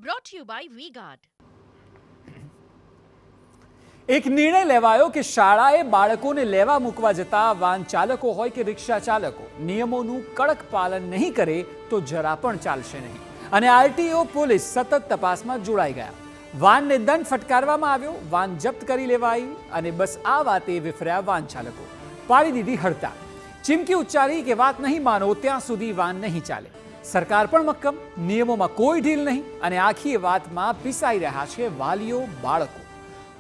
brought to you by V-Guard. એક નિર્ણય લેવાયો કે શાળાએ બાળકોને લેવા મૂકવા જતા વાહન ચાલકો હોય કે રિક્ષા ચાલકો નિયમોનું કડક પાલન નહીં કરે તો જરા પણ ચાલશે નહીં. અને આરટીઓ પોલીસ સતત તપાસમાં જોડાઈ ગયા. વાહનને દંડ ફટકારવામાં આવ્યો, વાહન જપ્ત કરી લેવાઈ અને બસ આ વાતે વિફર્યા વાહન ચાલકો. પાડી દીધી હડતાળ. ચીમકી ઉચ્ચારી કે વાત નહીં માનો ત્યાં સુધી વાહન નહીં ચાલે. સરકાર પણ મક્કમ, નિયમોમાં કોઈ ઢીલ નહીં અને આખી વાતમાં પીસાઈ રહ્યા છે વાલીઓ, બાળકો.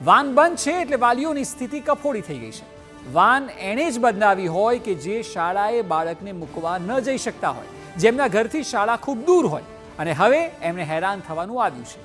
વાન બંધ છે એટલે વાલીઓની સ્થિતિ કફોડી થઈ ગઈ છે. વાન એણે જ બદલાવી હોય કે જે શાળાએ બાળકને મૂકવા ન જઈ શકતા હોય, જેમના ઘરથી શાળા ખૂબ દૂર હોય અને હવે એમને હેરાન થવાનું આવ્યું છે.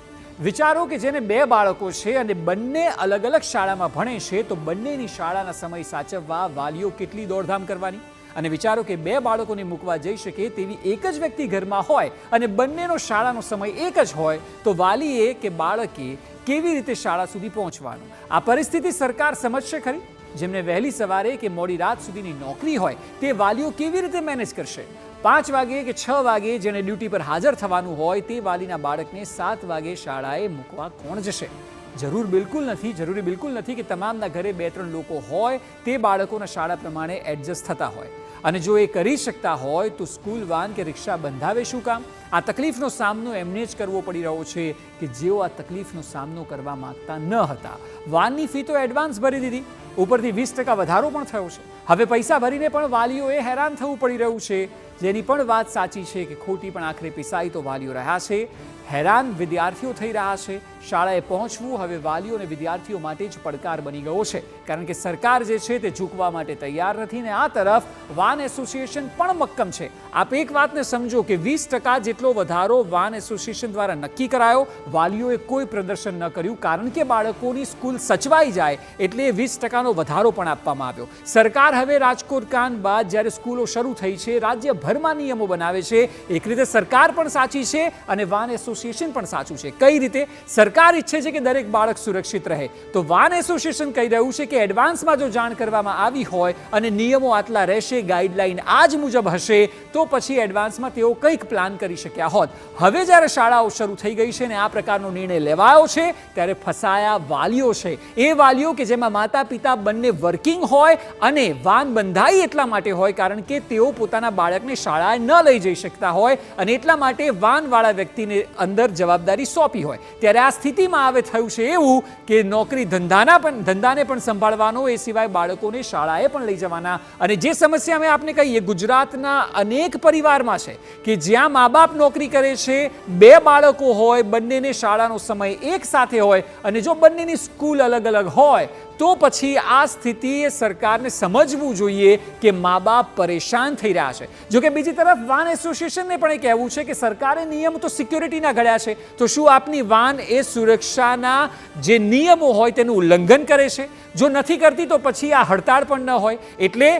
વિચારો કે જેને 2 બાળકો છે અને બંને અલગ અલગ શાળામાં ભણે છે, તો બંનેની શાળાના સમય સાચવવા વાલીઓ કેટલી દોડધામ કરવાની. અને વિચારો કે 2 બાળકોને મૂકવા જઈ શકે તેવી એક જ વ્યક્તિ ઘરમાં હોય અને બંનેનો શાળાનો સમય એક જ હોય, તો વાલીએ કે બાળકે કેવી રીતે શાળા સુધી પહોંચવાનું? આ પરિસ્થિતિ સરકાર સમજશે ખરી? જેમને વહેલી સવારે કે મોડી રાત સુધીની નોકરી હોય તે વાલીઓ કેવી રીતે મેનેજ કરશે? 5 વાગે કે 6 વાગે જેને ડ્યુટી પર હાજર થવાનું હોય તે વાલીના બાળકને 7 વાગે શાળાએ મૂકવા કોણ જશે? જરૂરી બિલકુલ નથી કે તમામના ઘરે 2-3 લોકો હોય તે બાળકોના શાળા પ્રમાણે એડજસ્ટ થતા હોય. અને જો એ કરી શકતા હોય તો સ્કૂલ વાન કે રિક્ષા બંધાવે શું કામ? આ તકલીફનો સામનો એમને જ કરવો પડી રહ્યો છે કે જેઓ આ તકલીફનો સામનો કરવા માંગતા ન હતા. વાનની ફી તો એડવાન્સ ભરી દીધી, ઉપરથી 20% વધારો પણ થયો છે. હવે પૈસા ભરીને પણ વાલીઓએ હેરાન થવું પડી રહ્યું છે. જેની પણ વાત સાચી છે કે ખોટી, પણ આખરે પીસાઈ તો વાલીઓ રહ્યા છે. હેરાન વિદ્યાર્થીઓ થઈ રહ્યા છે. શાળાએ પહોંચવું હવે વાલીઓ અને વિદ્યાર્થીઓ માટે જ પડકાર બની ગયો છે, કારણ કે સરકાર જે છે તે ઝૂકવા માટે તૈયાર નથી ને આ તરફ વાન એસોસિએશન પણ મક્કમ છે. આપ એક વાતને સમજો કે 20% જેટલો વધારો વાન એસોસિએશન દ્વારા નક્કી કરાયો. વાલીઓએ કોઈ પ્રદર્શન ન કર્યું, કારણ કે બાળકોની સ્કૂલ સચવાઈ જાય એટલે 20%નો વધારો પણ આપવામાં આવ્યો. સરકાર હવે રાજકોટ કાંડ બાદ જ્યારે સ્કૂલો શરૂ થઈ છે, રાજ્યભરમાં નિયમો બનાવે છે. એક રીતે સરકાર પણ સાચી છે અને વાન એસોસિએશન પણ સાચું છે. કઈ રીતે? સરકાર ઈચ્છે છે કે દરેક બાળક સુરક્ષિત રહે, તો વાન એસોસિએશન કહી રહ્યું છે કે એડવાન્સમાં જો જાણ કરવામાં આવી હોય અને નિયમો આટલા રહેશે, ગાઈડલાઈન આ જ મુજબ હશે, તો પછી એડવાન્સમાં તેઓ કંઈક પ્લાન કરી શક્યા હોત. હવે જ્યારે શાળાઓ શરૂ થઈ ગઈ છે ને આ પ્રકારનો નિર્ણય લેવાયો છે, ત્યારે ફસાયા વાલીઓ છે. એ વાલીઓ કે જેમાં માતા પિતા બંને વર્કિંગ હોય અને વાન બંધાઈ એટલા માટે હોય કારણ કે તેઓ પોતાના બાળકને શાળાએ ન લઈ જઈ શકતા હોય અને એટલા માટે વાનવાળા વ્યક્તિને અંદર જવાબદારી સોંપી હોય. ત્યારે આ સ્થિતિમાં હવે થયું છે એવું કે નોકરી ધંધાને પણ સંભાળવાનો, એ સિવાય બાળકોને શાળાએ પણ લઈ જવાના. અને જે સમસ્યા અમે આપને કહીએ, ગુજરાતના અનેક પરિવારમાં છે કે જ્યાં મા બાપ નોકરી કરે છે, 2 બાળકો હોય, બંનેને શાળાનો સમય એક સાથે હોય અને જો બંનેની સ્કૂલ અલગ અલગ હોય તો પછી આ સ્થિતિએ સરકારને સમજવું જોઈએ કે મા બાપ પરેશાન થઈ રહ્યા છે. જોકે બીજી તરફ વાન એસોસિએશનને પણ એ કહેવું છે કે સરકારે નિયમ તો સિક્યોરિટીના ઘડ્યા છે, તો શું આપની વાન એ સુરક્ષાના જે નિયમો હોય તેનું ઉલ્લંઘન કરે છે? જો નથી કરતી તો પછી આ હડતાળ પણ ન હોય. એટલે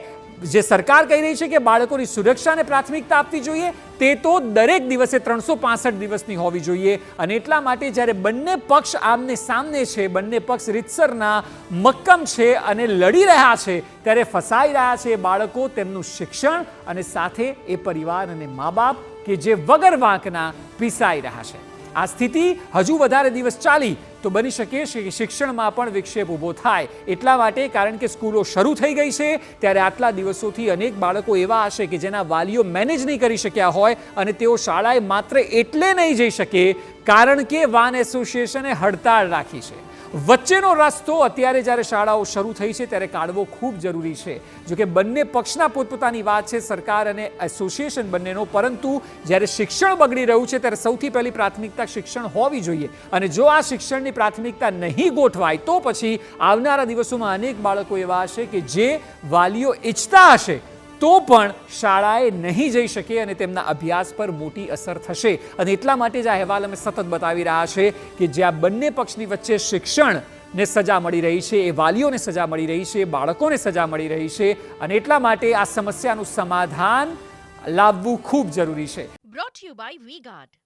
જે સરકાર કહી રહી છે કે બાળકોની સુરક્ષાને પ્રાથમિકતા આપવી જોઈએ, તે તો દરેક દિવસે 365 દિવસની હોવી જોઈએ. અને એટલા માટે જ્યારે બંને પક્ષ આમને સામને છે, બંને પક્ષ રીતસરના મક્કમ છે અને લડી રહ્યા છે, ત્યારે ફસાઈ રહ્યા છે બાળકો, તેમનું શિક્ષણ અને સાથે એ પરિવાર અને મા બાપ કે જે વગર વાંકના પીસાઈ રહ્યા છે. આ સ્થિતિ હજુ વધારે દિવસ ચાલી તો બની શકે છે કે શિક્ષણમાં પણ વિક્ષેપ ઊભો થાય. એટલા માટે, કારણ કે સ્કૂલો શરૂ થઈ ગઈ છે, ત્યારે આટલા દિવસોથી અનેક બાળકો એવા હશે કે જેના વાલીઓ મેનેજ નહીં કરી શક્યા હોય અને તેઓ શાળાએ માત્ર એટલે નહીં જઈ શકે કારણ કે વાન એસોસિએશને હડતાળ રાખી છે. વચ્ચેનો રસ્તો અત્યારે જ્યારે શાળાઓ શરૂ થઈ છે ત્યારે કાઢવો ખૂબ જરૂરી છે. જોકે બંને પક્ષના પોતપોતાની વાત છે, સરકાર અને એસોસિએશન બંનેનો, પરંતુ જ્યારે શિક્ષણ બગડી રહ્યું છે ત્યારે સૌથી પહેલી પ્રાથમિકતા શિક્ષણ હોવી જોઈએ. અને જો આ શિક્ષણની પ્રાથમિકતા નહીં ગોઠવાય તો પછી આવનારા દિવસોમાં અનેક બાળકો એવા હશે કે જે વાલીઓ ઈચ્છતા હશે તો પણ શાળાએ નહીં જઈ શકે અને તેમના અભ્યાસ પર મોટી અસર થશે. અને એટલા માટે જ આ અહેવાલ અમે સતત બતાવી રહ્યા છે કે જ્યાં બંને પક્ષની વચ્ચે શિક્ષણને સજા મળી રહી છે, એ વાલીઓને સજા મળી રહી છે, બાળકોને સજા મળી રહી છે, અને એટલા માટે આ સમસ્યાનું સમાધાન લાવવું ખૂબ જરૂરી છે. Brought to you by V-Guard.